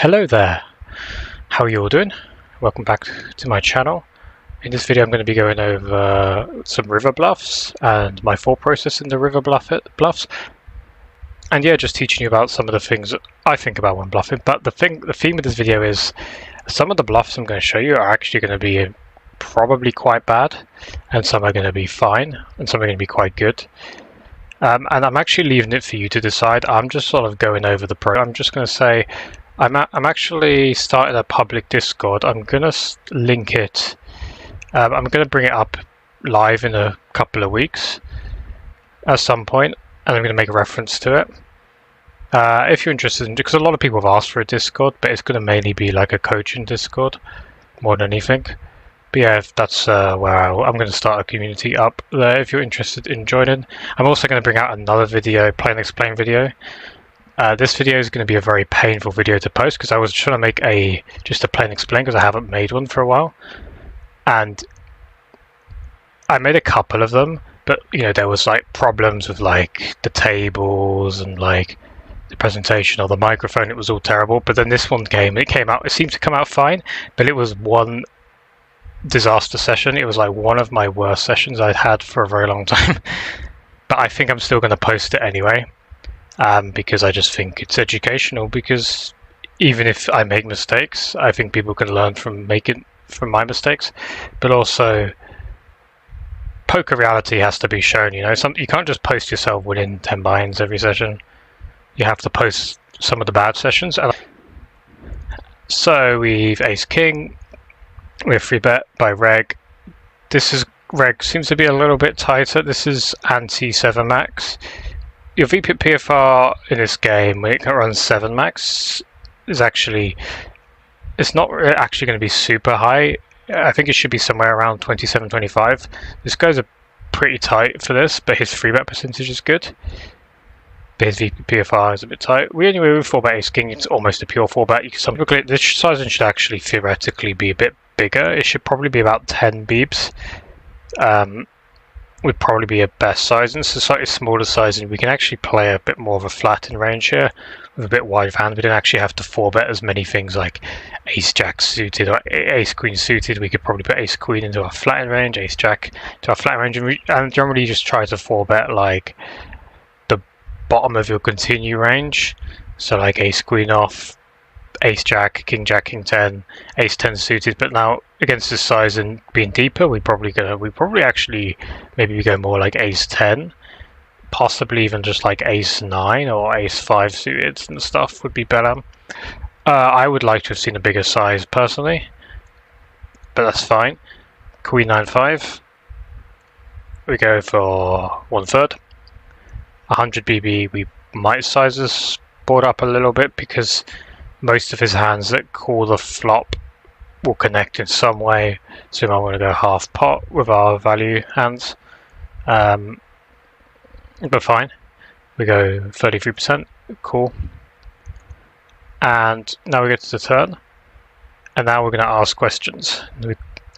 Hello there, how are you all doing? Welcome back to my channel. In this video I'm going to be going over some river bluffs and my thought process in the river bluffs. And yeah, just teaching you about some of the things that I think about when bluffing. But the theme of this video is some of the bluffs I'm going to show you are actually going to be probably quite bad, and some are going to be fine, and some are going to be quite good. And I'm actually leaving it for you to decide. I'm just sort of going over the I'm just going to say I'm actually starting a public Discord. I'm going to link it. I'm going to bring it up live in a couple of weeks at some point, and I'm going to make a reference to it. If you're interested in, because a lot of people have asked for a Discord, but it's going to mainly be like a coaching Discord more than anything. But yeah, if that's where I'm going to start a community up there if you're interested in joining. I'm also going to bring out another video, play and explain video. This video is going to be a very painful video to post because I was trying to make just a play and explain because I haven't made one for a while. And I made a couple of them, but you know, there was like problems with like the tables and like the presentation or the microphone. It was all terrible. But then this one it seemed to come out fine, but it was one disaster session. It was like one of my worst sessions I'd had for a very long time. But I think I'm still going to post it anyway, because I just think it's educational, because even if I make mistakes, I think people can learn from my mistakes. But also, poker reality has to be shown. You know, you can't just post yourself winning 10 buy-ins every session. You have to post some of the bad sessions. So we've ace king. We have free bet by reg. Reg seems to be a little bit tighter. This is anti 7 max. Your VP PFR in this game, when it runs 7 max, it's not actually going to be super high. I think it should be somewhere around 27, 25. This guy's pretty tight for this, but his free bet percentage is good. But his VP PFR is a bit tight. We only move 4 bet ace king. It's almost a pure 4 bet. This sizing should actually theoretically be a bit bigger. It should probably be about 10 beeps. Would probably be a best size, and it's a slightly smaller size, and we can actually play a bit more of a flatten range here with a bit wide of hand. We don't actually have to 4-bet as many things like ace jack suited or ace queen suited. We could probably put ace queen into our flatten range, ace jack to our flatten range, and generally just try to 4-bet like the bottom of your continue range. So like ace queen off, ace jack, king 10, ace 10 suited. But now against this size and being deeper, we probably actually maybe go more like ace 10, possibly even just like ace 9 or ace 5 suited and stuff would be better. I would like to have seen a bigger size personally, but that's fine. Queen 9-5. We go for 1/3. 100 BB. We might size this board up a little bit because most of his hands that call the flop will connect in some way, so we might want to go half pot with our value hands. But fine, we go 33%, cool. And now we get to the turn, and now we're going to ask questions.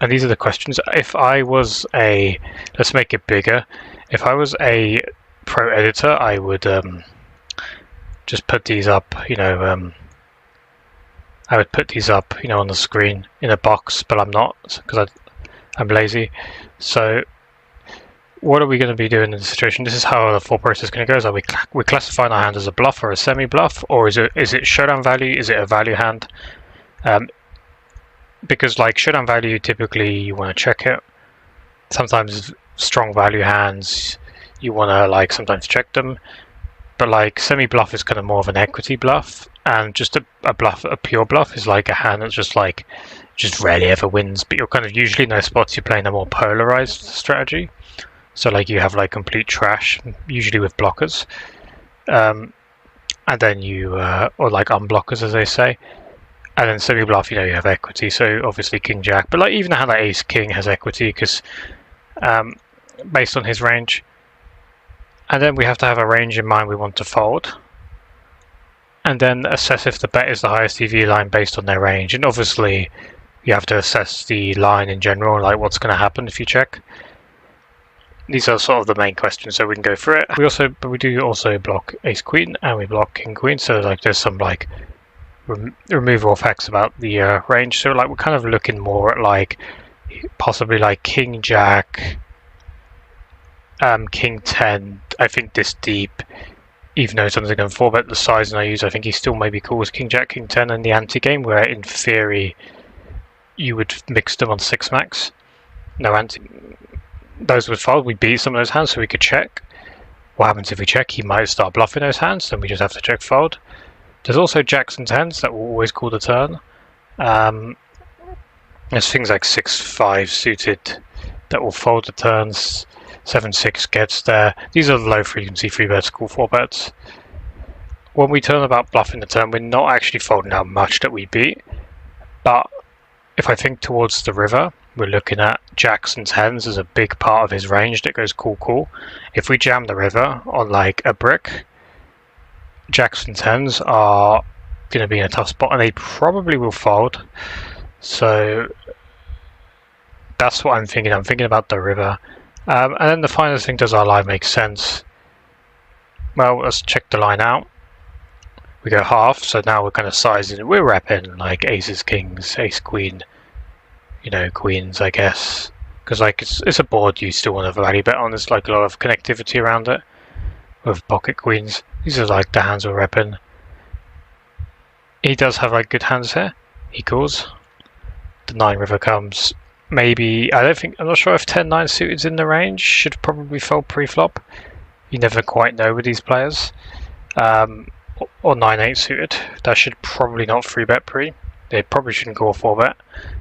And these are the questions. If I was let's make it bigger. If I was a pro editor, I would just put these up, you know, I would put these up, you know, on the screen in a box, but I'm not because I'm lazy. So what are we going to be doing in this situation? This is how the thought process is going to go. So we classifying our hand as a bluff or a semi-bluff, or is it showdown value? Is it a value hand? Because like showdown value, typically you want to check it. Sometimes strong value hands, you want to like sometimes check them. But like semi-bluff is kind of more of an equity bluff, and just a pure bluff is like a hand that's just rarely ever wins. But you're kind of usually in those spots you're playing a more polarized strategy. So like you have like complete trash, usually with blockers, and then you or like unblockers as they say. And then semi-bluff, you know, you have equity. So obviously king jack, but like even a hand like ace king has equity because based on his range. And then we have to have a range in mind we want to fold. And then assess if the bet is the highest EV line based on their range. And obviously, you have to assess the line in general, like what's going to happen if you check. These are sort of the main questions, so we can go through it. We do also block ace queen, and we block king queen. So like there's some like remove all facts about the range. So like we're kind of looking more at like possibly like King Jack, King 10. I think this deep, even though something's going to fall bet the size and I use, I think he still maybe calls King Jack, King 10 in the ante game, where in theory you would mix them on 6 max. No ante. Those would fold. We beat some of those hands, so we could check. What happens if we check? He might start bluffing those hands, then we just have to check fold. There's also jacks and 10s that will always call the turn. There's things like 6-5 suited that will fold the turns. 7-6 gets there. These are low frequency 3-bets, call 4-bets. When we turn about bluffing the turn, we're not actually folding out much that we beat. But if I think towards the river, we're looking at jacks and 10s as a big part of his range that goes call. If we jam the river on like a brick, jacks and 10s are going to be in a tough spot and they probably will fold. So that's what I'm thinking. I'm thinking about the river. And then the final thing, does our line make sense? Well, let's check the line out. We go half, so now we're kind of sizing. We're repping like aces, kings, ace, queen, you know, queens, I guess. Because like it's a board you still want to value bet on. There's like a lot of connectivity around it with pocket queens. These are like the hands we're repping. He does have like good hands here. He calls. The 9 river comes. Maybe, I'm not sure if 10-9 suited's in the range. Should probably fold pre-flop. You never quite know with these players. Or 9-8 suited. That should probably not 3-bet pre. They probably shouldn't go 4-bet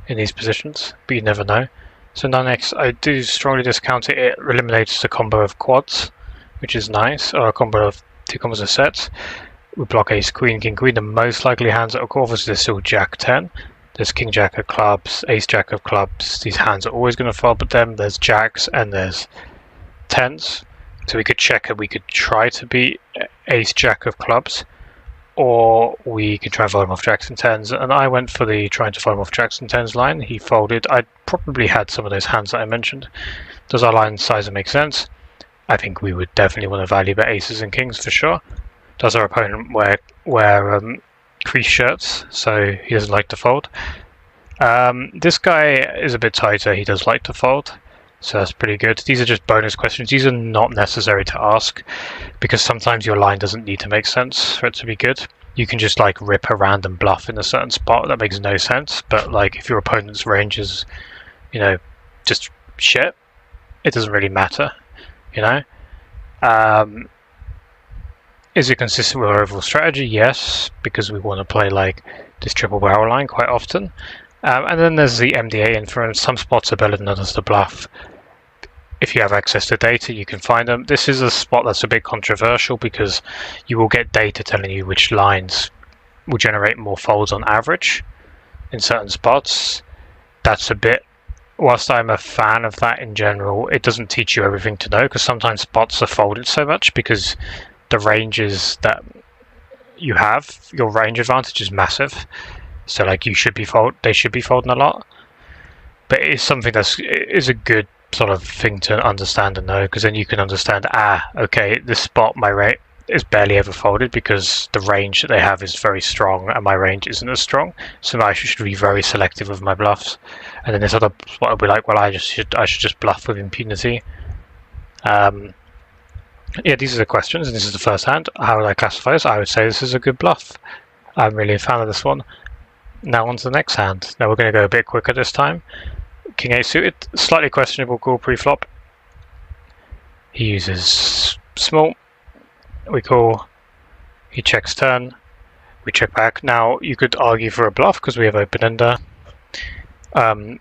in these positions, but you never know. So 9x, I do strongly discount it. It eliminates the combo of quads, which is nice, or a combo of 2 combos of sets. We block ace, queen, king, queen. The most likely hands that will call, obviously there's still jack 10. There's king jack of clubs, ace jack of clubs. These hands are always going to fold, but then there's jacks and there's 10s. So we could check and we could try to beat ace jack of clubs, or we can try and fold him off jacks and 10s. And I went for the trying to fold him off jacks and 10s line. He folded. I probably had some of those hands that I mentioned. Does our line size make sense? I think we would definitely want to value bet aces and kings for sure. Does our opponent wear crease shirts, so he doesn't like to fold? This guy is a bit tighter. He does like to fold, so that's pretty good. These are just bonus questions. These are not necessary to ask because sometimes your line doesn't need to make sense for it to be good. You can just like rip a random bluff in a certain spot that makes no sense, but like if your opponent's range is, you know, just shit, it doesn't really matter, you know. Is it consistent with our overall strategy? Yes, because we want to play like this triple barrel line quite often. And then there's the MDA inference. Some spots are better than others to bluff. If you have access to data, you can find them. This is a spot that's a bit controversial because you will get data telling you which lines will generate more folds on average in certain spots. That's a bit, whilst I'm a fan of that in general, it doesn't teach you everything to know because sometimes spots are folded so much because the ranges that you have, your range advantage is massive. So like they should be folding a lot. But it's something is a good sort of thing to understand and know, because then you can understand, okay, this spot my rate is barely ever folded because the range that they have is very strong and my range isn't as strong. So I should be very selective with my bluffs. And then this other spot will be like, well, I should just bluff with impunity. Yeah, these are the questions, and this is the first hand. How would I classify this? I would say this is a good bluff. I'm really a fan of this one. Now on to the next hand. Now we're going to go a bit quicker this time. King 8 suited, slightly questionable call pre-flop. He uses small. We call. He checks turn. We check back. Now you could argue for a bluff because we have open ender.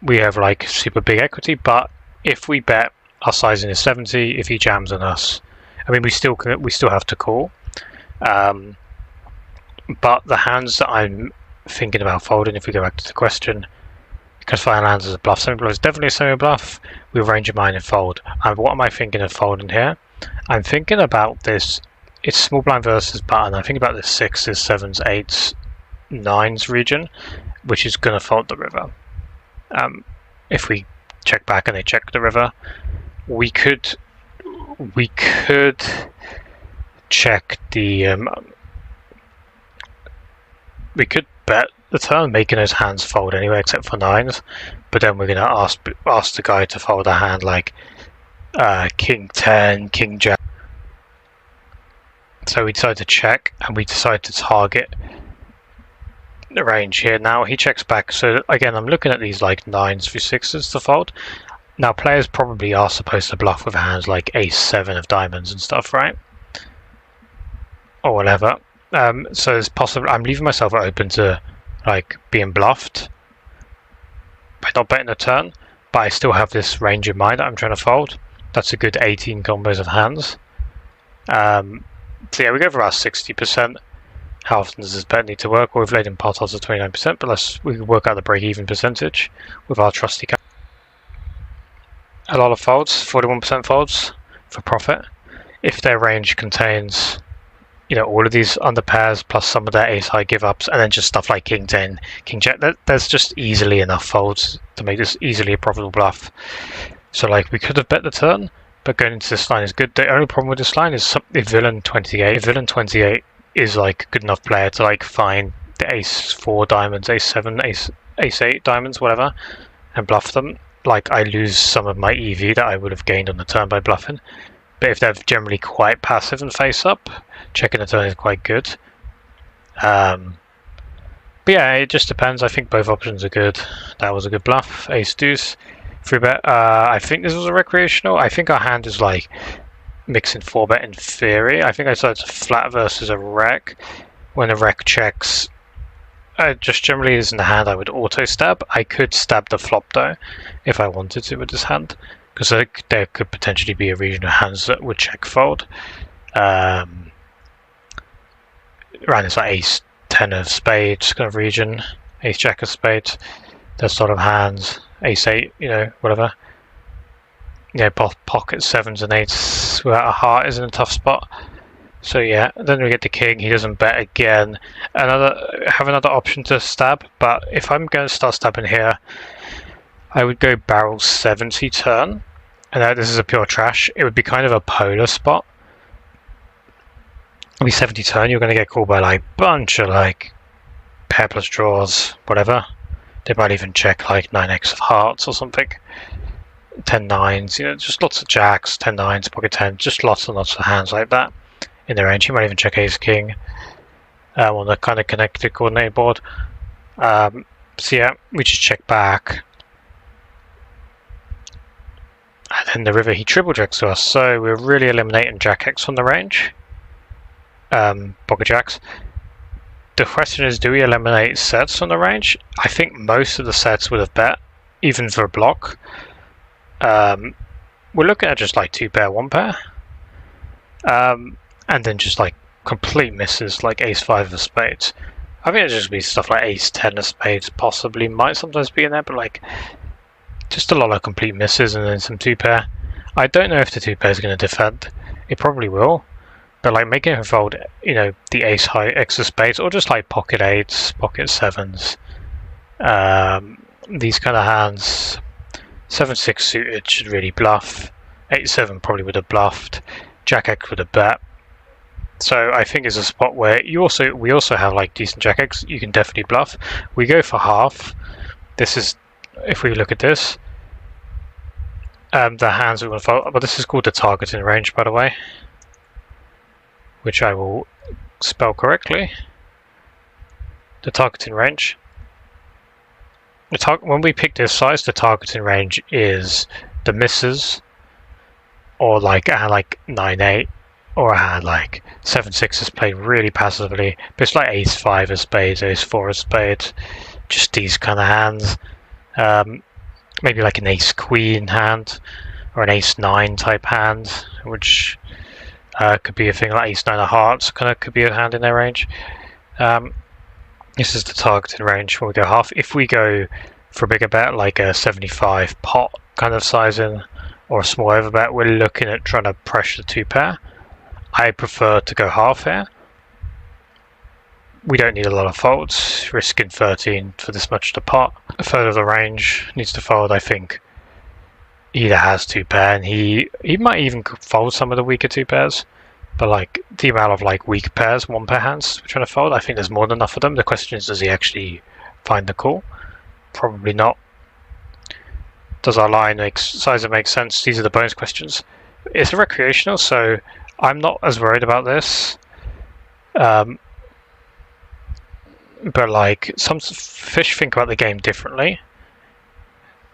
We have like super big equity, but if we bet, our sizing is 70. If he jams on us, I mean, we still have to call. But the hands that I'm thinking about folding, if we go back to the question, classifying hands as a bluff, semi-bluff is definitely a semi-bluff. We range of mine and fold. And what am I thinking of folding here? I'm thinking about this. It's small blind versus button. I'm thinking about the 6s, 7s, 8s, 9s region, which is going to fold the river. If we check back and they check the river, we could check the we could bet the turn, making those hands fold anyway, except for nines. But then we're going to ask the guy to fold a hand like King 10, King Jack. So we decide to check, and we decide to target the range here. Now he checks back, so again I'm looking at these like nines through sixes to fold. Now players probably are supposed to bluff with hands like ace 7 of diamonds and stuff, right? Or whatever. So it's possible I'm leaving myself open to like being bluffed by not betting a turn, but I still have this range in mind that I'm trying to fold. That's a good 18 combos of hands. So yeah, we go for about 60%. How often does this bet need to work? Well, we've laid in pot odds of 29%, but we can work out the break-even percentage with our trusty cap. A lot of folds, 41% folds for profit. If their range contains, you know, all of these under pairs plus some of their ace high give ups, and then just stuff like King 10, King Jack, there's just easily enough folds to make this easily a profitable bluff. So like we could have bet the turn, but going into this line is good. The only problem with this line is if villain 28. If villain 28 is like a good enough player to like find the ace 4 diamonds, ace 7, ace 8 diamonds, whatever, and bluff them, like I lose some of my EV that I would have gained on the turn by bluffing. But if they're generally quite passive and face up, checking the turn is quite good. But yeah, it just depends. I think both options are good. That was a good bluff. Ace deuce. Free bet. I think this was a recreational. I think our hand is like mixing 4-bet in theory. I think I said it's a flat versus a rec. When a rec checks, just generally isn't the hand I would auto stab. I could stab the flop though, if I wanted to with this hand, because there could potentially be a region of hands that would check fold. Around this like ace 10 of spades kind of region, ace jack of spades, those sort of hands. Ace 8, you know, whatever. Yeah, pocket 7s and 8s without a heart is in a tough spot. So yeah, then we get the king. He doesn't bet again. Have another option to stab, but if I'm going to start stabbing here, I would go barrel 70 turn. And this is a pure trash. It would be kind of a polar spot. It'd be 70 turn. You're going to get called by like bunch of like pair plus draws, whatever. They might even check like 9x of hearts or something. 10 nines, you know, just lots of jacks, 10 nines, pocket 10, just lots and lots of hands like that in the range. He might even check ace king on the kind of connected coordinated board. So yeah, we just check back. And then the river, he triple checks to us, so we're really eliminating jack x from the range. Pocket jacks. The question is, do we eliminate sets from the range? I think most of the sets would have bet, even for a block. We're looking at just like 2 pair, 1 pair. And then just like complete misses, like ace 5 of spades. I think it'd just be stuff like ace 10 of spades, possibly, might sometimes be in there, but like just a lot of complete misses and then some 2 pair. I don't know if the 2 pair is going to defend. It probably will. But like making him fold, you know, the ace high x of spades, or just like pocket 8s, pocket 7s, these kind of hands. 7-6 suited should really bluff. 8-7 probably would have bluffed. Jack x would have bet. So I think it's a spot where we also have like decent jack x. You can definitely bluff. We go for half. This is, if we look at this, the hands we want to fold. But this is called the targeting range, by the way, which I will spell correctly. The targeting range. When we pick this size, the targeting range is the misses, or like a hand like 9-8, or a hand like 7-6 is played really passively. But it's like ace 5 of spades, ace 4 of spades, just these kind of hands. Maybe like an ace queen hand, or an ace 9 type hand, which could be a thing like ace 9 of hearts, kind of could be a hand in their range. This is the targeting range when we go half. If we go for a bigger bet, like a 75 pot kind of sizing, or a small overbet, we're looking at trying to pressure the 2 pair. I prefer to go half here. We don't need a lot of folds, risking 13 for this much to pot. A third of the range needs to fold, I think. He either has 2 pair, and he might even fold some of the weaker 2 pairs. But like the amount of like weak pairs, one pair hands we're trying to fold, I think there's more than enough of them. The question is, does he actually find the call? Probably not. Does our line sizer make sense? These are the bonus questions. It's recreational, so I'm not as worried about this. But like some fish think about the game differently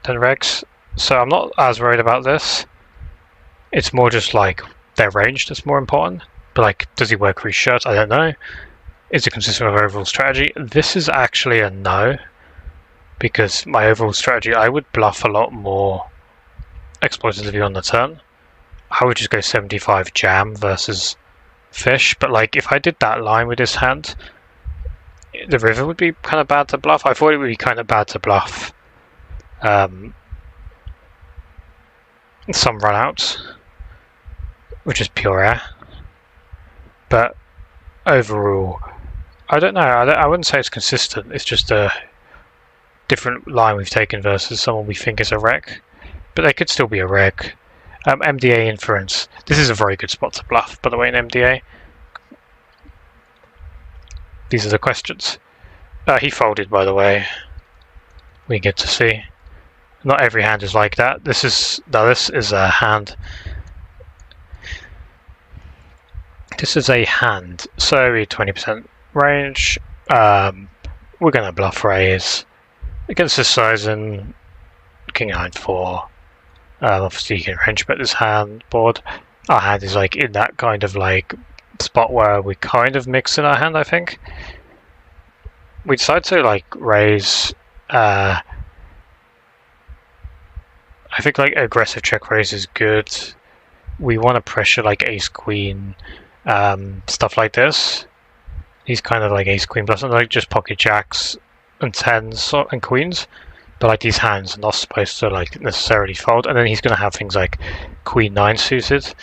than regs, so I'm not as worried about this. It's more just like their range that's more important. But like, does he wear crease shirts? I don't know. Is it consistent with our overall strategy? This is actually a no, because my overall strategy, I would bluff a lot more exploitatively on the turn. I would just go 75 jam versus fish, but like if I did that line with this hand, the river would be kind of bad to bluff. I thought it would be kind of bad to bluff some runouts, which is pure air. But overall, I don't know. I wouldn't say it's consistent. It's just a different line we've taken versus someone we think is a rec. But they could still be a rec. MDA inference. This is a very good spot to bluff, by the way, in MDA. These are the questions. He folded, by the way. We get to see. Not every hand is like that. This is a hand. This is a hand. So we 20% range. We're gonna bluff raise against this size and King 9-4. Obviously you can range bet this hand board. Our hand is like in that kind of like spot where we kind of mix in our hand, I think. We decide to like raise. I think like aggressive check raise is good. We want to pressure like ace queen, stuff like this. These kind of like ace queen plus like just pocket jacks and tens and queens. But like these hands are not supposed to like necessarily fold, and then he's going to have things like Queen 9 suited.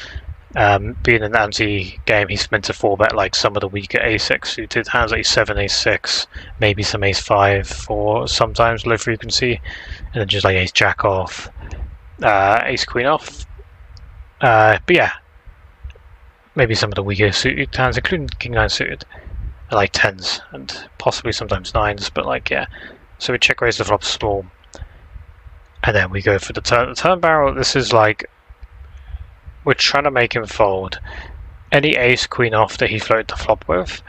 Being an anti-game, he's meant to 4-bet like some of the weaker Ace-6 suited hands, like Ace-7, Ace-6, maybe some Ace-5, 4, sometimes low frequency, and then just like Ace-Jack off, Ace-Queen off. But yeah, maybe some of the weaker suited hands, including King 9 suited, are like 10s and possibly sometimes 9s, but like yeah. So we check raise the flop small, and then we go for the turn. The turn barrel, this is like, we're trying to make him fold any ace queen off that he floated the flop with,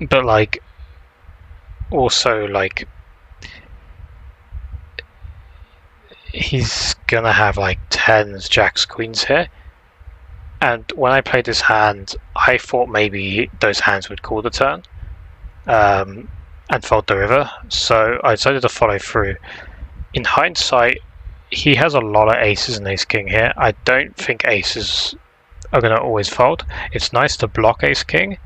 but like, also like, he's gonna have like 10s, jacks, queens here. And when I played this hand, I thought maybe those hands would call the turn. And fold the river, so I decided to follow through. In hindsight, he has a lot of aces and ace king here. I don't think aces are going to always fold. It's nice to block ace king,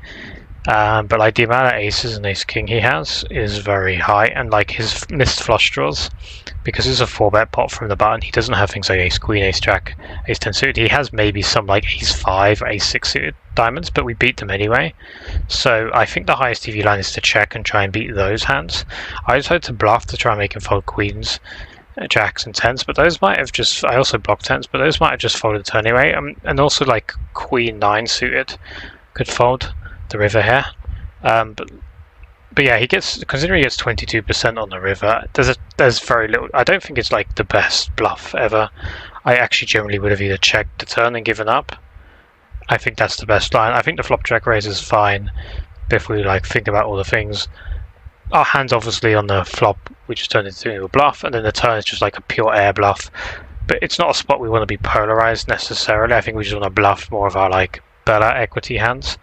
but like the amount of aces and ace king he has is very high, and like his missed flush draws, because it's a 4-bet pot from the button, he doesn't have things like ace queen, ace jack, ace 10 suited. He has maybe some like ace 5 or ace 6 suited diamonds, but we beat them anyway. So I think the highest EV line is to check and try and beat those hands. I decided to bluff to try and make him fold queens, jacks and 10s, but those might have just, I also blocked 10s, but those might have just folded the turn anyway. And also like Queen 9 suited could fold the river here. But yeah, he gets, considering he gets 22% on the river, there's very little. I don't think it's like the best bluff ever. I actually generally would have either checked the turn and given up. I think that's the best line. I think the flop check raise is fine if we like think about all the things. Our hands obviously on the flop, we just turned it into a bluff, and then the turn is just like a pure air bluff. But it's not a spot we want to be polarized necessarily. I think we just want to bluff more of our like better equity hands.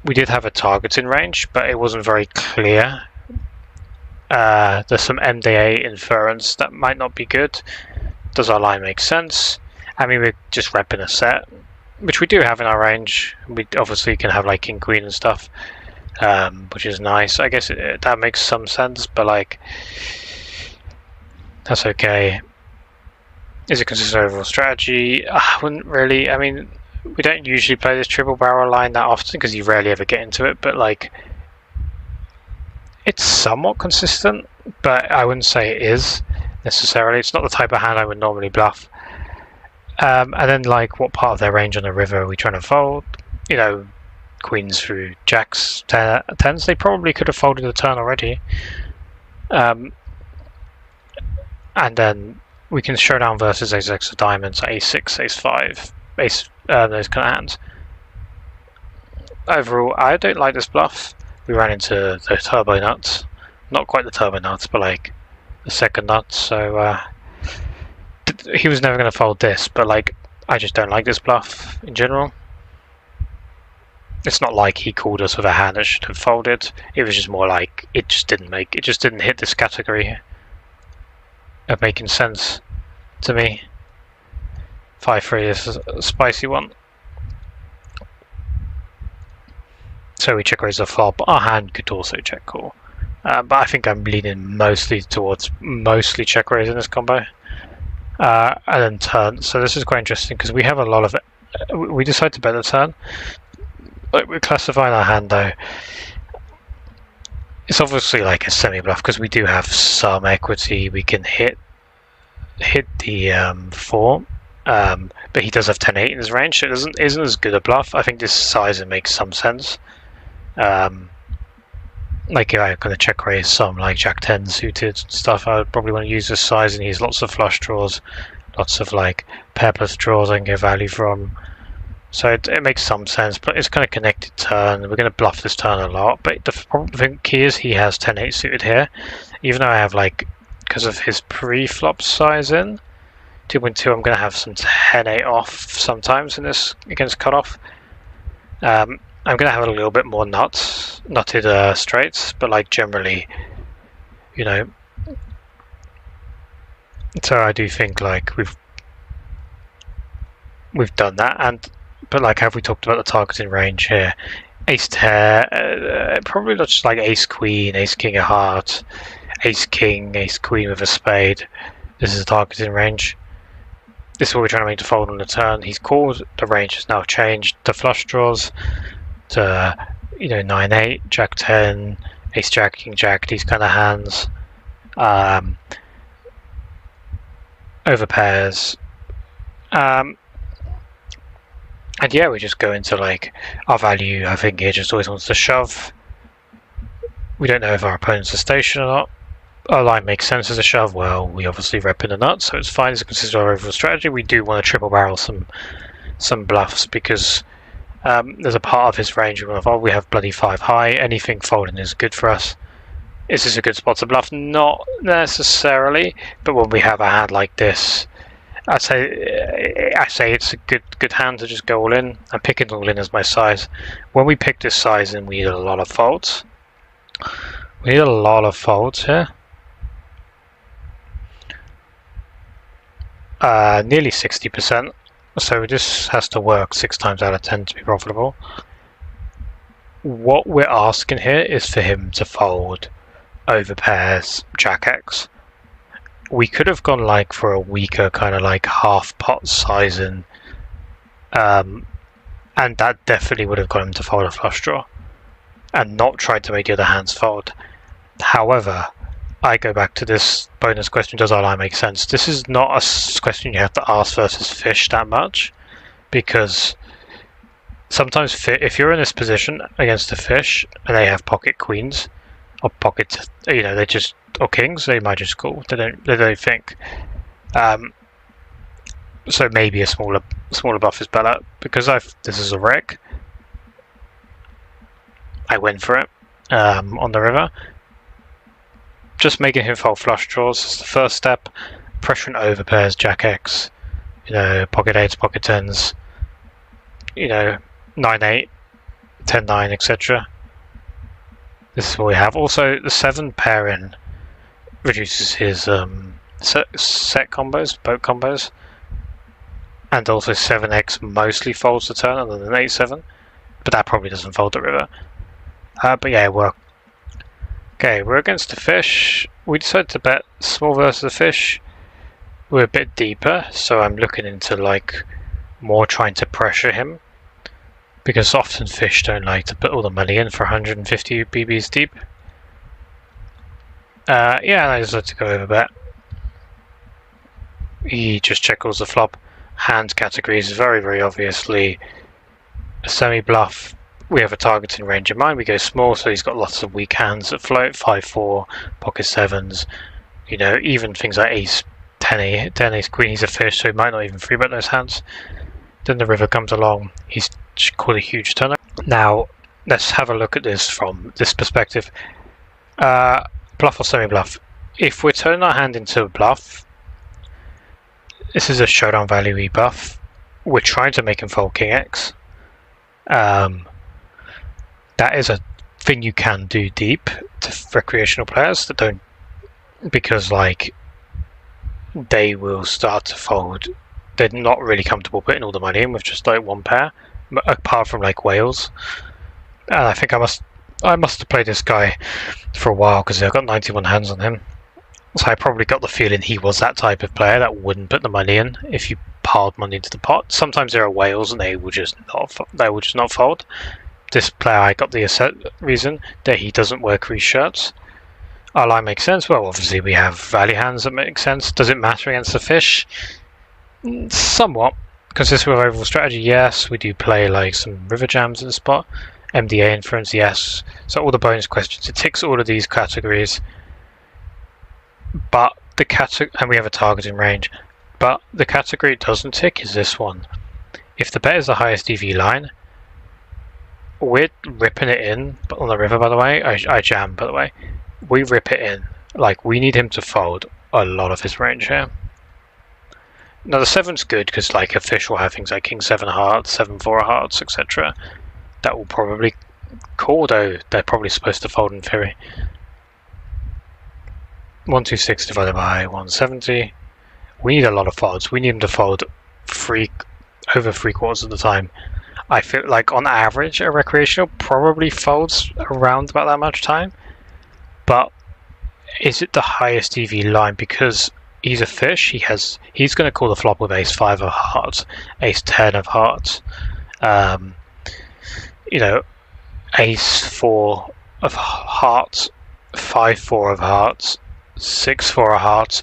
We did have a targeting range, but it wasn't very clear. There's some MDA inference that might not be good. Does our line make sense? I mean, we're just repping a set, which we do have in our range. We obviously can have like king queen and stuff, which is nice. I guess that makes some sense, but like, that's okay. Is it consistent overall strategy? I wouldn't really. I mean, we don't usually play this triple barrel line that often because you rarely ever get into it, but like, it's somewhat consistent, but I wouldn't say it is necessarily. It's not the type of hand I would normally bluff. And then like what part of their range on the river are we trying to fold? You know, queens through jacks, tens. They probably could have folded the turn already. And then we can showdown versus ace-x of diamonds, ace-6, ace-5, ace, those kind of hands. Overall, I don't like this bluff. We ran into the turbo nuts. Not quite the turbo nuts, but like the second nut. So he was never going to fold this, but like I just don't like this bluff in general. It's not like he called us with a hand that should have folded. It was just more like it just didn't hit this category of making sense to me. 5-3 is a spicy one. So we check raise the flop. Our hand could also check call. But I think I'm leaning mostly towards check raise in this combo. And then turn. So this is quite interesting because we have a lot of it. We decide to bet the turn. Like we're classifying our hand though. It's obviously like a semi-bluff because we do have some equity. We can hit the 4, but he does have 10-8 in his range, so it isn't as good a bluff. I think this size makes some sense. Like if I'm going to check raise some like Jack 10 suited stuff, I would probably want to use this size, and he has lots of flush draws, lots of like pair plus draws I can get value from. So it makes some sense, but it's kind of connected turn. We're going to bluff this turn a lot, but the key is he has 10-8 suited here. Even though I have like, because of his pre-flop size in 2.2, I'm going to have some 10-8 off sometimes in this against cutoff. I'm going to have a little bit more nutted straights, but like generally, you know. So I do think like we've done that, but like have we talked about the targeting range here? Ace pair, probably not just like ace queen, ace king of heart, ace king, ace queen with a spade. This is the targeting range. This is what we're trying to make to fold on the turn. He's called. The range has now changed to flush draws, to 9-8, Jack 10, ace jack, king jack, these kind of hands. Over pairs. And yeah, we just go into like our value. I think he just always wants to shove. We don't know if our opponent's a station or not. Our line makes sense as a shove. Well, we obviously rep in the nuts, so it's fine. It's considered our overall strategy. We do want to triple barrel some bluffs because there's a part of his range we want to fold. We have bloody 5 high. Anything folding is good for us. Is this a good spot to bluff? Not necessarily, but when we have a hand like this, I say it's a good hand to just go all in. I'm picking all in as my size. When we pick this size, then we need a lot of folds. We need a lot of folds here. Nearly 60%. So this has to work 6 times out of 10 to be profitable. What we're asking here is for him to fold over pairs Jack X. We could have gone like for a weaker kind of like half pot sizing, and that definitely would have got him to fold a flush draw and not tried to make the other hands fold. However, I go back to this bonus question, does our line make sense? This is not a question you have to ask versus fish that much, because sometimes if you're in this position against a fish and they have pocket queens or pocket, they just, or kings, they might just call. They don't think. So maybe a smaller bluff is better. Because this is a wreck, I went for it on the river. Just making him fold flush draws is the first step. Pressuring over pairs Jack X, pocket 8s, pocket 10s, 9-8, 10-9, etc. This is what we have. Also, the 7 pairing reduces his set combos, boat combos, and also 7x mostly folds the turn other than 8-7, but that probably doesn't fold the river. But yeah, we're against the fish. We decided to bet small versus the fish. We're a bit deeper, so I'm looking into like more trying to pressure him, because often fish don't like to put all the money in for 150 BBs deep. Yeah, and I decided to go over bet. He just check calls the flop. hand categories. Very, very obviously a semi-bluff. We have a targeting range in mind. We go small, so he's got lots of weak hands that float, 5-4, pocket sevens, you know, even things like ace, 10 ace queen. He's a fish, so he might not even free bet those hands. Then the river comes along. He's called a huge turn. Now, let's have a look at this from this perspective. Bluff or semi-bluff? If we're turning our hand into a bluff, this is a showdown value E bluff. We're trying to make him fold King X. That is a thing you can do deep to recreational players that don't, because like they will start to fold. They're not really comfortable putting all the money in with just like one pair, apart from like whales. And I think I must have played this guy for a while because I've got 91 hands on him. So I probably got the feeling he was that type of player that wouldn't put the money in if you piled money into the pot. Sometimes there are whales and they will just not fold. This player, I got the reason that he doesn't wear crease shirts. Our line makes sense. Well, obviously we have value hands that make sense. Does it matter against the fish? Somewhat. Consistent with overall strategy, yes. We do play like some river jams in the spot. MDA inference, yes. So all the bonus questions, it ticks all of these categories. But the category, and we have a targeting range. But the category it doesn't tick is this one. If the bet is the highest EV line, we're ripping it in. But on the river, by the way, I jam. By the way, we rip it in. Like we need him to fold a lot of his range here. Now the 7's good because like a fish will have things like King 7 hearts, 7-4 hearts, etc. That will probably call, though they're probably supposed to fold in theory. 126 divided by 170. We need a lot of folds. We need him to fold over 3/4 of the time. I feel like on average a recreational probably folds around about that much time. But is it the highest EV line? Because he's a fish, he's going to call the flop with ace 5 of hearts, ace 10 of hearts, you know, ace 4 of hearts, 5-4 of hearts, 6-4 of hearts.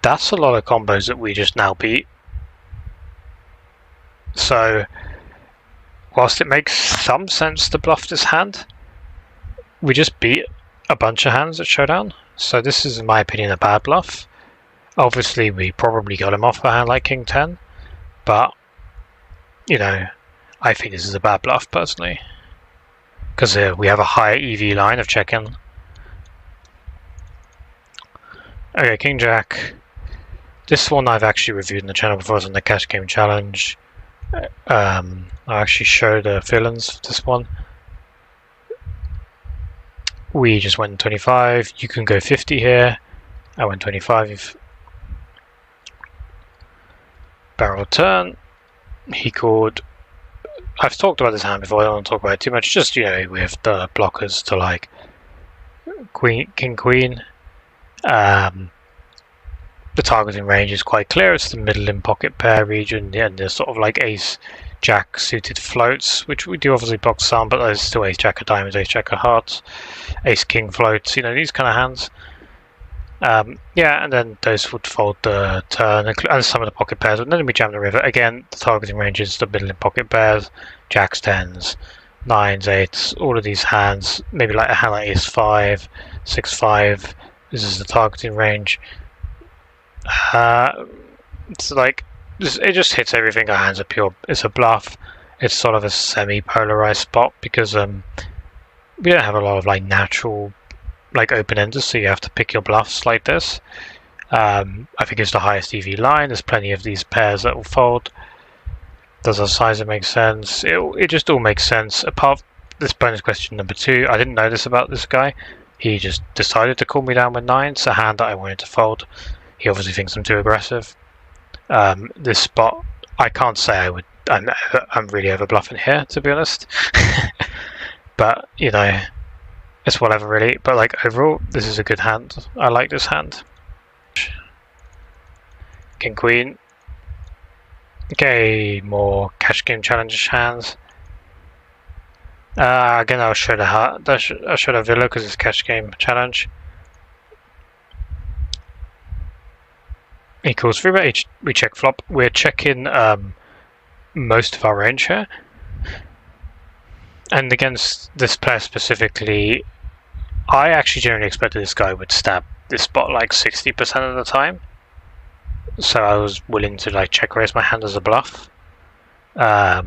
That's a lot of combos that we just now beat. So whilst it makes some sense to bluff this hand, we just beat a bunch of hands at showdown. So this is, in my opinion, a bad bluff. Obviously we probably got him off a hand like King 10, but you know, I think this is a bad bluff personally, because we have a higher EV line of check-in. Okay, King Jack. This one I've actually reviewed in the channel before. It's on the cash game challenge. I actually showed the villains for this one. We just went 25. You can go 50 here. I went 25. Barrel turn. He called. I've talked about this hand before. I don't want to talk about it too much. Just, you know, with the blockers to like Queen, King, Queen. The targeting range is quite clear. It's the middle in pocket pair region, and there's sort of like ace jack suited floats, which we do obviously block some, but there's still ace jack of diamonds, ace jack of hearts, ace king floats, you know, these kind of hands. Yeah, and then those would fold the turn and some of the pocket pairs, and then we jam the river. Again, the targeting range is the middle in pocket pairs, jacks, 10s, 9s, 8s, all of these hands, maybe like a hand like ace 5, 6-5. This is the targeting range. It's like it just hits everything. Our hands are pure. It's a bluff. It's sort of a semi-polarized spot because we don't have a lot of like natural like open-enders, so you have to pick your bluffs like this. I think it's the highest EV line. There's plenty of these pairs that will fold. Does our sizer make sense? It just all makes sense. Apart from this bonus question number 2, I didn't know this about this guy. He just decided to call me down with 9. It's a hand that I wanted to fold. He obviously thinks I'm too aggressive. This spot, I can't say I'm really over bluffing here, to be honest. But you know, it's whatever really. But like overall, this is a good hand. I like this hand. King Queen. Okay, more cash game challenge hands. Again, I'll show the heart. I'll show the villa because it's cash game challenge. He calls 3-bet, we check flop. We're checking most of our range here. And against this player specifically, I actually generally expected this guy would stab this spot like 60% of the time. So I was willing to like check raise my hand as a bluff. But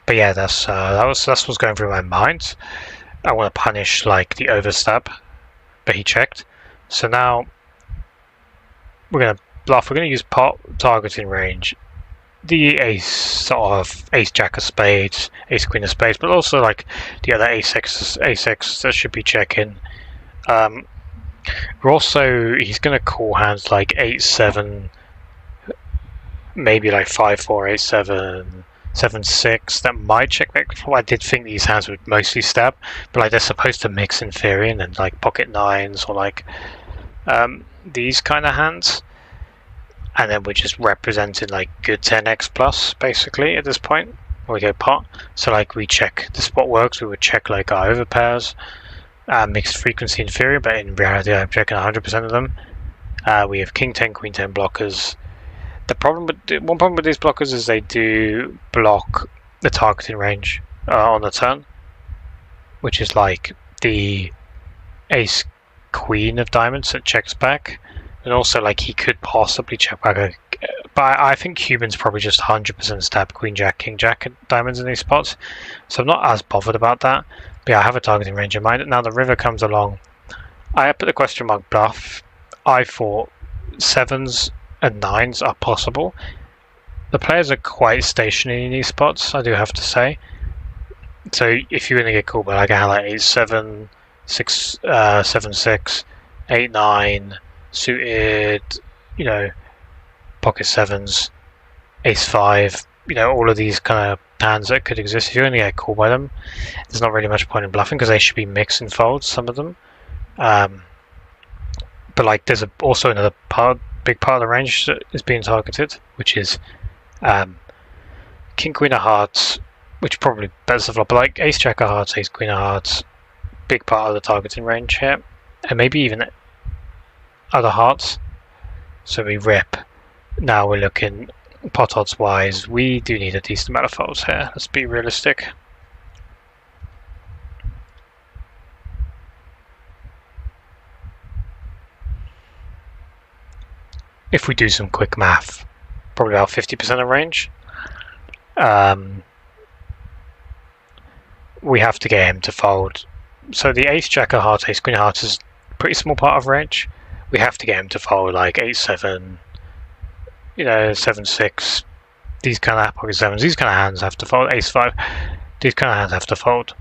yeah, that's what's going through my mind. I want to punish like the overstab, but he checked. So now we're gonna bluff. We're gonna use pot targeting range, the ace jack of spades, ace queen of spades, but also like the other ace X that should be checking. We're also, he's gonna call hands like 8-7, maybe like 5-4, 8-7, 7-6 that might check back. I did think these hands would mostly stab, but like they're supposed to mix in theory, and then like pocket nines or like these kind of hands, and then we're just representing like good 10x plus basically at this point when we go pot. So like we check the spot works, we would check like our overpairs, mixed frequency in theory, but in reality I'm checking 100% of them. We have king 10, queen 10 blockers. One problem with these blockers is they do block the targeting range on the turn, which is like the ace queen of diamonds that checks back, and also like he could possibly check back but I think humans probably just 100% stab queen jack, king jack diamonds in these spots, so I'm not as bothered about that. But yeah, I have a targeting range in mind. Now the river comes along, I put the question mark bluff. I thought 7s and 9s are possible. The players are quite stationary in these spots, I do have to say. So if you're going to get called by like a hand like 8-7, 7-6, 8-9, suited, you know, pocket 7s, ace-5, you know, all of these kind of hands that could exist, if you're going to get called by them, there's not really much point in bluffing because they should be mix and folds, some of them. But like there's also another big part of the range that is being targeted, which is king queen of hearts, which probably bets the flop, but like ace jack of hearts, ace queen of hearts, big part of the targeting range here, and maybe even other hearts. So we rip. Now we're looking pot odds wise, we do need a decent amount of folds here, let's be realistic. If we do some quick math, probably about 50% of range. We have to get him to fold. So the ace jack of hearts, ace queen of hearts is a pretty small part of range. We have to get him to fold like 8-7, you know, 7-6. These kind of pocket 7s, these kind of hands have to fold. Ace-5, these kind of hands have to fold.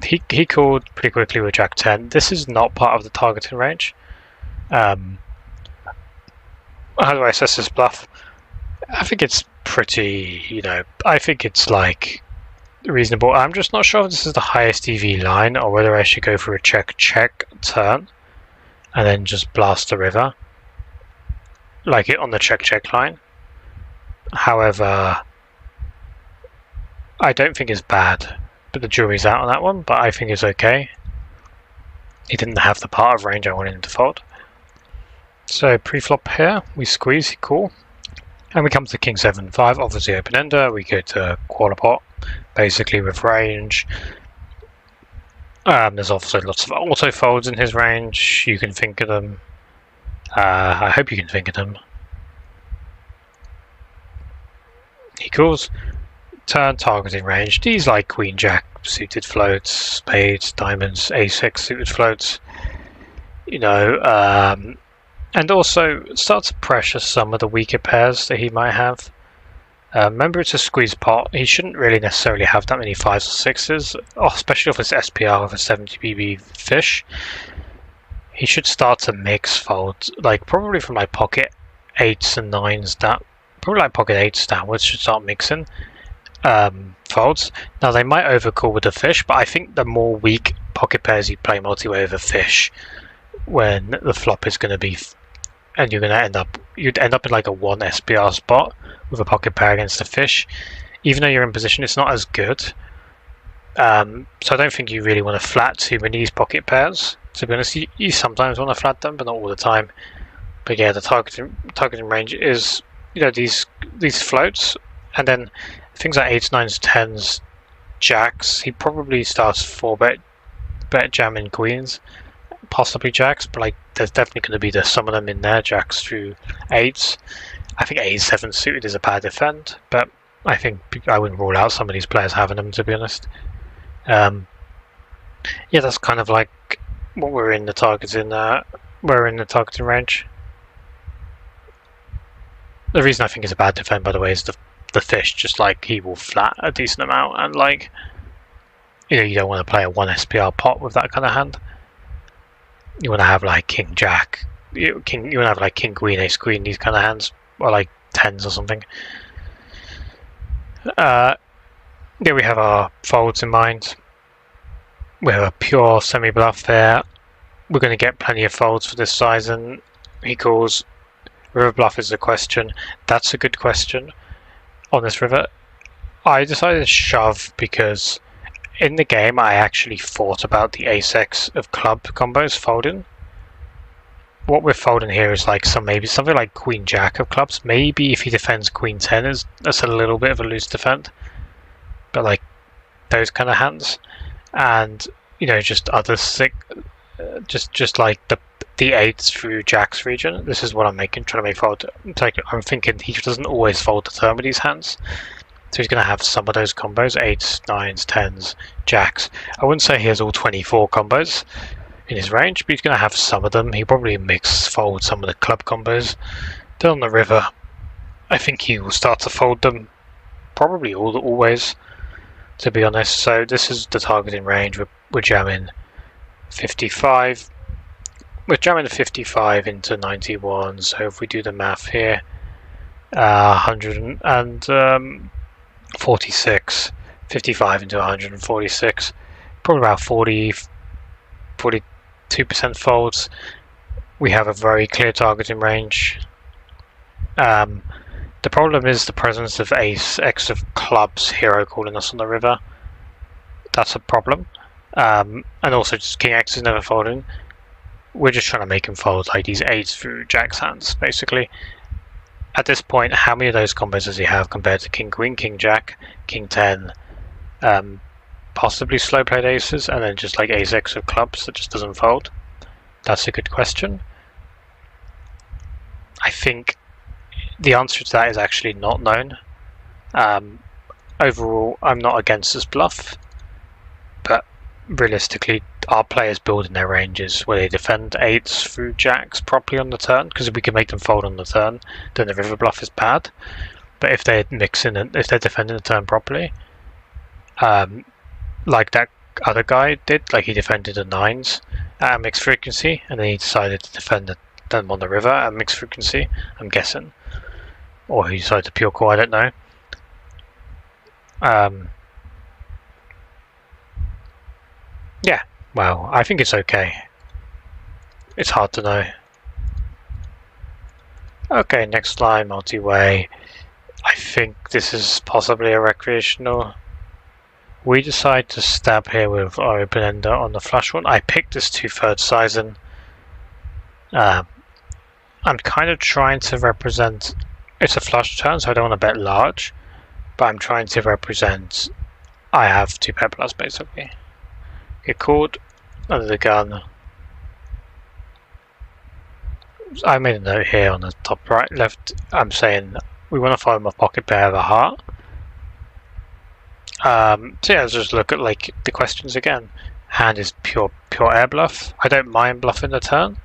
He called pretty quickly with jack 10. This is not part of the targeting range. How do I assess this bluff? I think it's pretty, you know, I think it's like reasonable. I'm just not sure if this is the highest EV line or whether I should go for a check turn and then just blast the river like it on the check line. However, I don't think it's bad, but the jury's out on that one, but I think it's okay. He didn't have the part of range I wanted him to fold. So pre-flop here, we squeeze, cool. And we come to king 7-5, obviously open-ender, we go to quarter pot, basically with range. There's also lots of auto folds in his range, you can think of them. I hope you can think of them. He calls, turn targeting range, these like queen jack suited floats, spades, diamonds, ace-6 suited floats, you know, and also start to pressure some of the weaker pairs that he might have. Remember, it's a squeeze pot. He shouldn't really necessarily have that many 5s or 6s, especially if it's SPR with a 70BB fish. He should start to mix folds, like probably from like pocket 8s and 9s down, probably like pocket 8s downwards should start mixing folds. Now they might overcall with the fish, but I think the more weak pocket pairs you play multi-way with a fish, when the flop is going to be, and you'd end up in like a 1 SPR spot with a pocket pair against a fish. Even though you're in position, it's not as good. So I don't think you really want to flat too many of these pocket pairs. To be honest, you sometimes want to flat them, but not all the time. But yeah, the targeting range is, these floats, and then things like 8s, 9s, 10s, jacks. He probably starts 4-bet jamming queens, possibly jacks, but like there's definitely going to be some of them in there, jacks through 8s. I think 8-7 suited is a bad defend, but I think I wouldn't rule out some of these players having them, to be honest. Yeah, that's kind of like what we're in the targeting. We're in the targeting range. The reason I think it's a bad defend, by the way, is the fish. Just like he will flat a decent amount, and like you don't want to play a 1 SPR pot with that kind of hand. You want to have like king jack, you want to have like king queen, ace queen, these kind of hands, or like 10s or something. Yeah, we have our folds in mind. We have a pure semi-bluff there. We're going to get plenty of folds for this size, and he calls. River bluff is the question. That's a good question on this river. I decided to shove because in the game I actually thought about the ace-x of club combos folding. What we're folding here is like maybe something like queen jack of clubs. Maybe if he defends queen 10, that's a little bit of a loose defend. But like those kind of hands, and just other sick, just like the 8s through jacks region. This is what I'm trying to make fold. I'm thinking he doesn't always fold the turn with these hands, so he's going to have some of those combos: 8s, 9s, 10s, jacks. I wouldn't say he has all 24 combos in his range, but he's going to have some of them. He probably fold some of the club combos. Then on the river, I think he will start to fold them, probably always, to be honest. So this is the targeting range. We're jamming 55. We're jamming 55 into 91. So if we do the math here, 146, 55 into 146, probably about 42% folds. We have a very clear targeting range. The problem is the presence of ace-x of clubs, hero calling us on the river. That's a problem. And also just king-x is never folding. We're just trying to make him fold like these 8s through jack's hands, basically. At this point, how many of those combos does he have compared to king queen, king jack, king 10, possibly slow played aces, and then just like ace-x of clubs that just doesn't fold? That's a good question. I think the answer to that is actually not known. Overall, I'm not against this bluff, but realistically, our players build in their ranges where they defend 8s through jacks properly on the turn, because if we can make them fold on the turn, then the river bluff is bad. But if they're if they're defending the turn properly, like that other guy did, like he defended the 9s at mixed frequency, and then he decided to defend them on the river at mixed frequency, I'm guessing. Or he decided to pure call, I don't know. Yeah, well, I think it's okay. It's hard to know. Okay, next line, multi-way. I think this is possibly a recreational. We decide to stab here with our open ender on the flush one. I picked this 2/3 sizing. I'm kind of trying to represent. It's a flush turn, so I don't want to bet large, but I'm trying to represent. I have 2-pair plus basically. Get called under the gun. I made a note here on the top right left. I'm saying we want to find my pocket pair of a heart. So yeah, let's just look at like the questions again. Hand is pure air bluff. I don't mind bluffing the turn.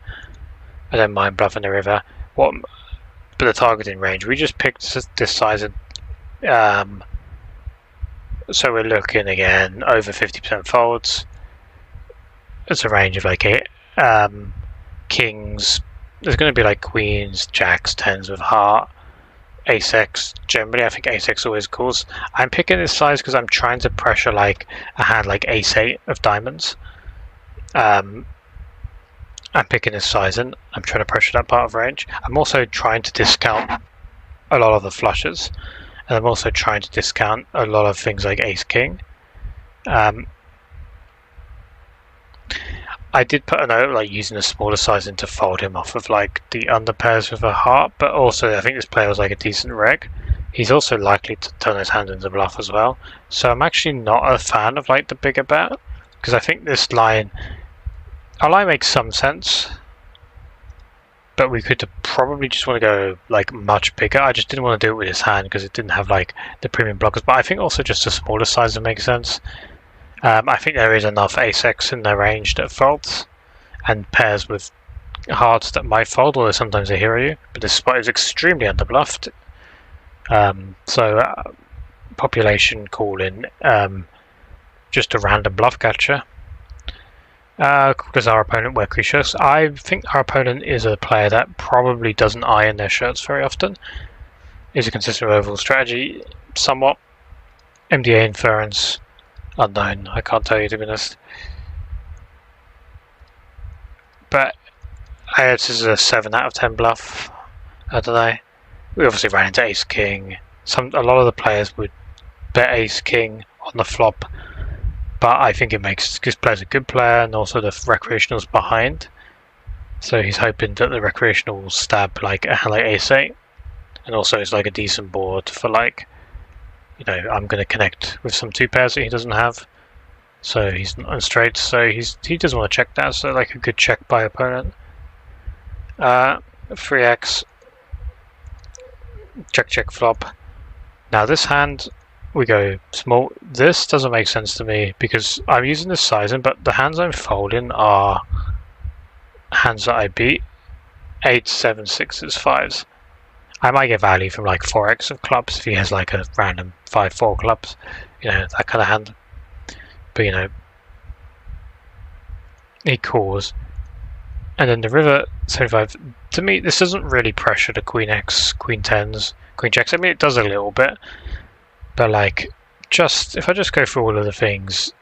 I don't mind bluffing the river. But the targeting range, we just picked this size of, so we're looking again over 50% folds. It's a range of like kings. There's going to be like queens, jacks, 10s with heart, ace-x. Generally, I think ace-x always calls. I'm picking this size because I'm trying to pressure like a hand like ace-8 of diamonds. I'm picking this size and I'm trying to pressure that part of range. I'm also trying to discount a lot of the flushes, and I'm also trying to discount a lot of things like ace-king. I did put a note like using a smaller size in to fold him off of like the under pairs with a heart, but also I think this player was like a decent reg. He's also likely to turn his hand into bluff as well, so I'm actually not a fan of like the bigger bet, because I think this line, our line makes some sense, but we could probably just want to go like much bigger. I just didn't want to do it with his hand because it didn't have like the premium blockers, but I think also just a smaller size would make sense. I think there is enough ace-x in their range that folds, and pairs with hearts that might fold, although sometimes they hero you. But this spot is extremely underbluffed. Population call in just a random bluff catcher. Does our opponent wear crease shirts? I think our opponent is a player that probably doesn't iron their shirts very often. Is a consistent overall strategy, somewhat. MDA inference. Unknown, I can't tell you to be honest. But this is a 7 out of 10 bluff. I don't know. We obviously ran into ace king. A lot of the players would bet ace king on the flop, but I think it makes this player's a good player, and also the recreational's behind. So he's hoping that the recreational will stab like ace 8, and also it's like a decent board for like, you know, I'm going to connect with some 2 pairs that he doesn't have, so he's not on straight, so he doesn't want to check that, so like a good check by opponent. 3x, check flop. Now this hand, we go small. This doesn't make sense to me because I'm using this sizing, but the hands I'm folding are hands that I beat, 8s, 7s, 6s, 5s. I might get value from like 4x of clubs if he has like a random 5-4 clubs, you know, that kind of hand. But you know, he calls, and then the river 75. To me, this doesn't really pressure the queen x, queen 10s, queen checks. I mean, it does a little bit, but like, if I just go through all of the things,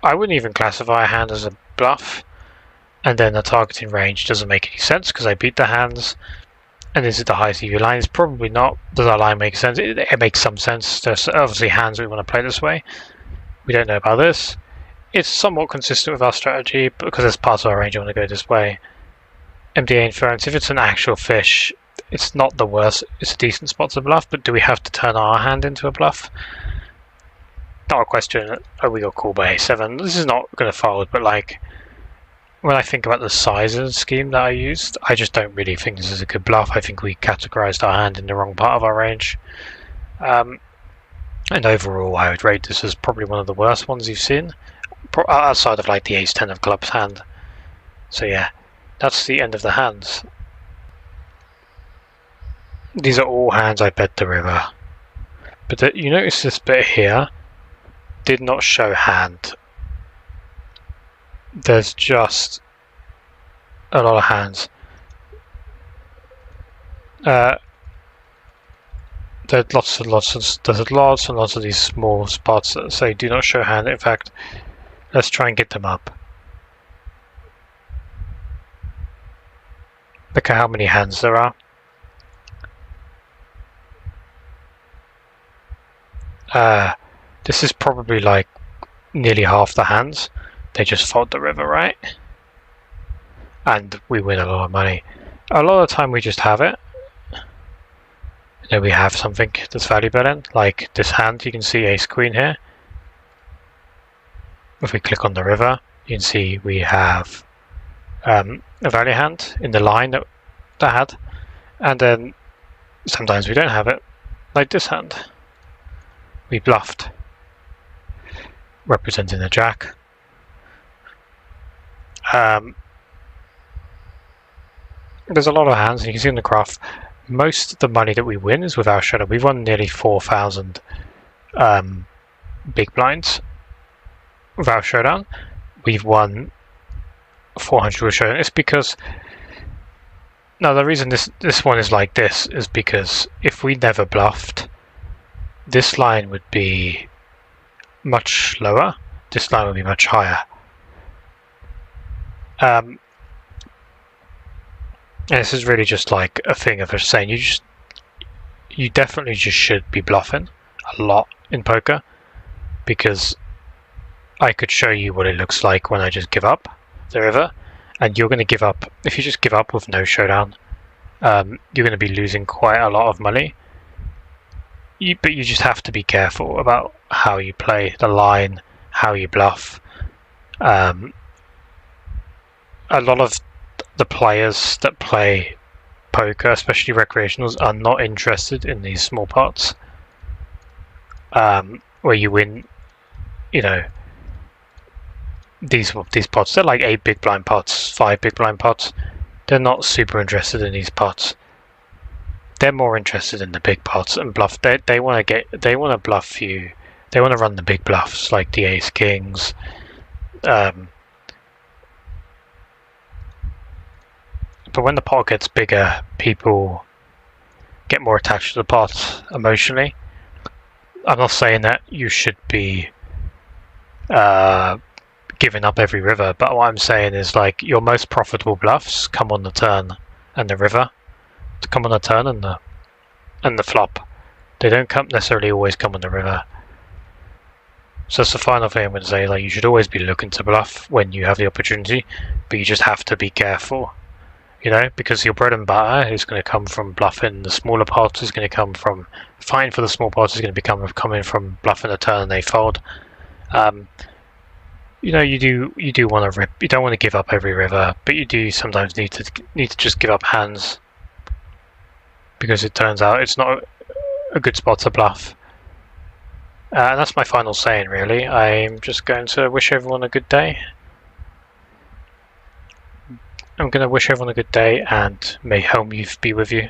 I wouldn't even classify a hand as a bluff, and then the targeting range doesn't make any sense because I beat the hands. And is it the highest EV line? It's probably not. Does our line make sense? It makes some sense. There's obviously hands we want to play this way. We don't know about this. It's somewhat consistent with our strategy, because as part of our range I want to go this way. MDA inference, if it's an actual fish, it's not the worst. It's a decent spot to bluff, but do we have to turn our hand into a bluff? Not a question. Oh, we got called by a7. This is not going to fold, but like, when I think about the size of the scheme that I used, I just don't really think this is a good bluff. I think we categorized our hand in the wrong part of our range. And overall, I would rate this as probably one of the worst ones you've seen, outside of like the ace-10 of clubs hand. So yeah, that's the end of the hands. These are all hands I bet the river. But you notice this bit here did not show hand. There's just a lot of hands. There's lots and lots of these small spots that say do not show hand. In fact, let's try and get them up. Look at how many hands there are. This is probably like nearly half the hands. They just fold the river, right? And we win a lot of money. A lot of the time we just have it. And then we have something that's valuable in. Like this hand, you can see ace queen here. If we click on the river, you can see we have a value hand in the line that had. And then sometimes we don't have it, like this hand. We bluffed, representing the jack. There's a lot of hands, and you can see in the graph, most of the money that we win is with our showdown. We've won nearly 4,000 big blinds with our showdown. We've won 400 with showdown. It's because, no, the reason this one is like this is because if we never bluffed, this line would be much lower, this line would be much higher. And this is really just like a thing of just saying you definitely just should be bluffing a lot in poker, because I could show you what it looks like when I just give up the river, and you're going to give up. If you just give up with no showdown, you're going to be losing quite a lot of money. But you just have to be careful about how you play the line, how you bluff. A lot of the players that play poker, especially recreationals, are not interested in these small pots where you win, you know, these pots. They're like 8 big blind pots, 5 big blind pots. They're not super interested in these pots. They're more interested in the big pots and bluff. They want to bluff you. They want to run the big bluffs like the ace kings. But when the pot gets bigger, people get more attached to the pot emotionally. I'm not saying that you should be giving up every river, but what I'm saying is, like, your most profitable bluffs come on the turn and the river. To come on the turn and the flop. They don't necessarily always come on the river. So that's the final thing I'm going to say. Like, you should always be looking to bluff when you have the opportunity, but you just have to be careful. You know, because your bread and butter is going to come from bluffing the smaller pots. Is going to come from fighting for the small pots. Is going to become coming from bluffing a turn and they fold. You know, you do want to rip. You don't want to give up every river, but you do sometimes need to just give up hands, because it turns out it's not a good spot to bluff. And that's my final saying, really. I'm just going to wish everyone a good day. I'm going to wish everyone a good day, and may home youth be with you.